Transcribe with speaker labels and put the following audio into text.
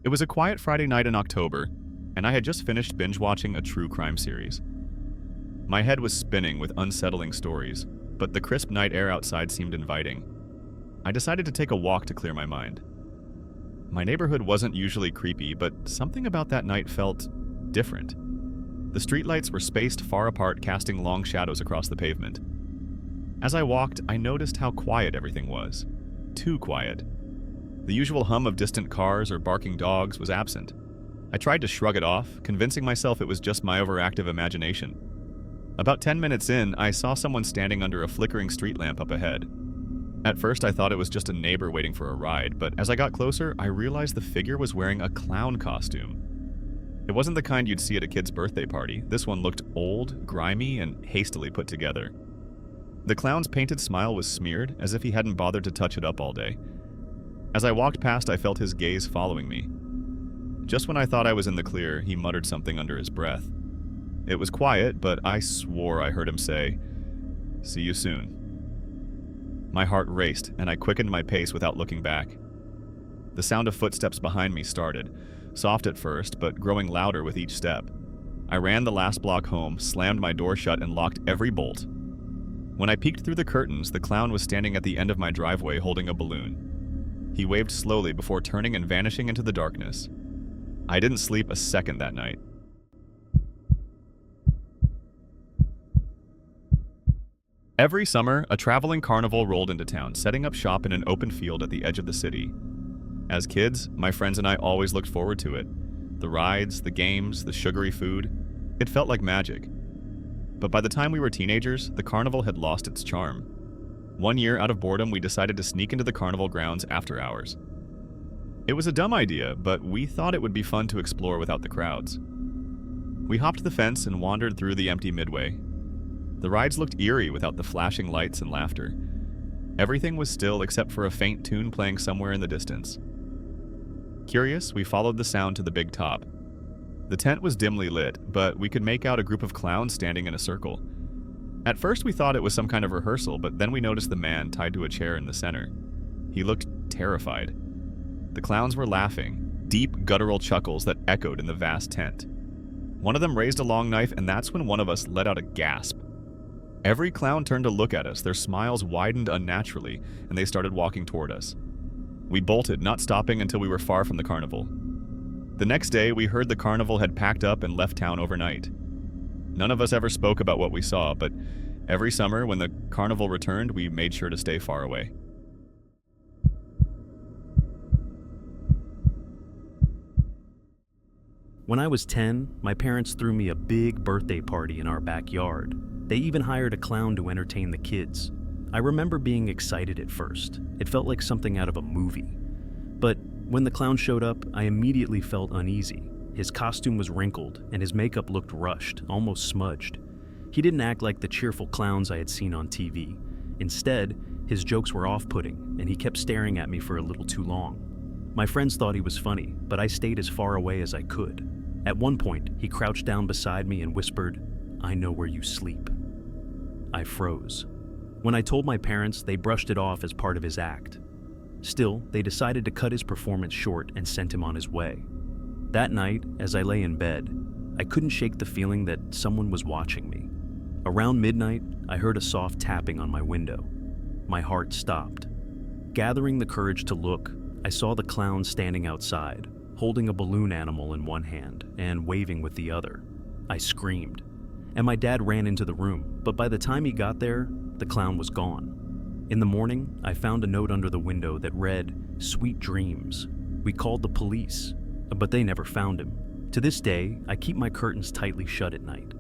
Speaker 1: It was a quiet Friday night in October, and I had just finished binge-watching a true crime series. My head was spinning with unsettling stories, but the crisp night air outside seemed inviting. I decided to take a walk to clear my mind. My neighborhood wasn't usually creepy, but something about that night felt different. The streetlights were spaced far apart, casting long shadows across the pavement. As I walked, I noticed how quiet everything was. Too quiet. The usual hum of distant cars or barking dogs was absent. I tried to shrug it off, convincing myself it was just my overactive imagination. About 10 minutes in, I saw someone standing under a flickering street lamp up ahead. At first, I thought it was just a neighbor waiting for a ride, but as I got closer, I realized the figure was wearing a clown costume. It wasn't the kind you'd see at a kid's birthday party. This one looked old, grimy, and hastily put together. The clown's painted smile was smeared, as if he hadn't bothered to touch it up all day. As I walked past, I felt his gaze following me. Just when I thought I was in the clear, he muttered something under his breath. It was quiet, but I swore I heard him say, "See you soon." My heart raced, and I quickened my pace without looking back. The sound of footsteps behind me started, soft at first, but growing louder with each step. I ran the last block home, slammed my door shut, and locked every bolt. When I peeked through the curtains, the clown was standing at the end of my driveway holding a balloon. He waved slowly before turning and vanishing into the darkness. I didn't sleep a second that night. Every summer, a traveling carnival rolled into town, setting up shop in an open field at the edge of the city. As kids, my friends and I always looked forward to it. The rides, the games, the sugary food. It felt like magic. But by the time we were teenagers, the carnival had lost its charm. One year, out of boredom, we decided to sneak into the carnival grounds after hours. It was a dumb idea, but we thought it would be fun to explore without the crowds. We hopped the fence and wandered through the empty midway. The rides looked eerie without the flashing lights and laughter. Everything was still except for a faint tune playing somewhere in the distance. Curious, we followed the sound to the big top. The tent was dimly lit, but we could make out a group of clowns standing in a circle. At first we thought it was some kind of rehearsal, but then we noticed the man tied to a chair in the center. He looked terrified. The clowns were laughing, deep guttural chuckles that echoed in the vast tent. One of them raised a long knife, and that's when one of us let out a gasp. Every clown turned to look at us, their smiles widened unnaturally, and they started walking toward us. We bolted, not stopping until we were far from the carnival. The next day, we heard the carnival had packed up and left town overnight. None of us ever spoke about what we saw, but every summer when the carnival returned, we made sure to stay far away.
Speaker 2: When I was 10, my parents threw me a big birthday party in our backyard. They even hired a clown to entertain the kids. I remember being excited at first. It felt like something out of a movie. But when the clown showed up, I immediately felt uneasy. His costume was wrinkled, and his makeup looked rushed, almost smudged. He didn't act like the cheerful clowns I had seen on TV. Instead, his jokes were off-putting, and he kept staring at me for a little too long. My friends thought he was funny, but I stayed as far away as I could. At one point, he crouched down beside me and whispered, "I know where you sleep." I froze. When I told my parents, they brushed it off as part of his act. Still, they decided to cut his performance short and sent him on his way. That night, as I lay in bed, I couldn't shake the feeling that someone was watching me. Around midnight, I heard a soft tapping on my window. My heart stopped. Gathering the courage to look, I saw the clown standing outside, holding a balloon animal in one hand and waving with the other. I screamed, and my dad ran into the room, but by the time he got there, the clown was gone. In the morning, I found a note under the window that read, "Sweet dreams." We called the police, but they never found him. To this day, I keep my curtains tightly shut at night.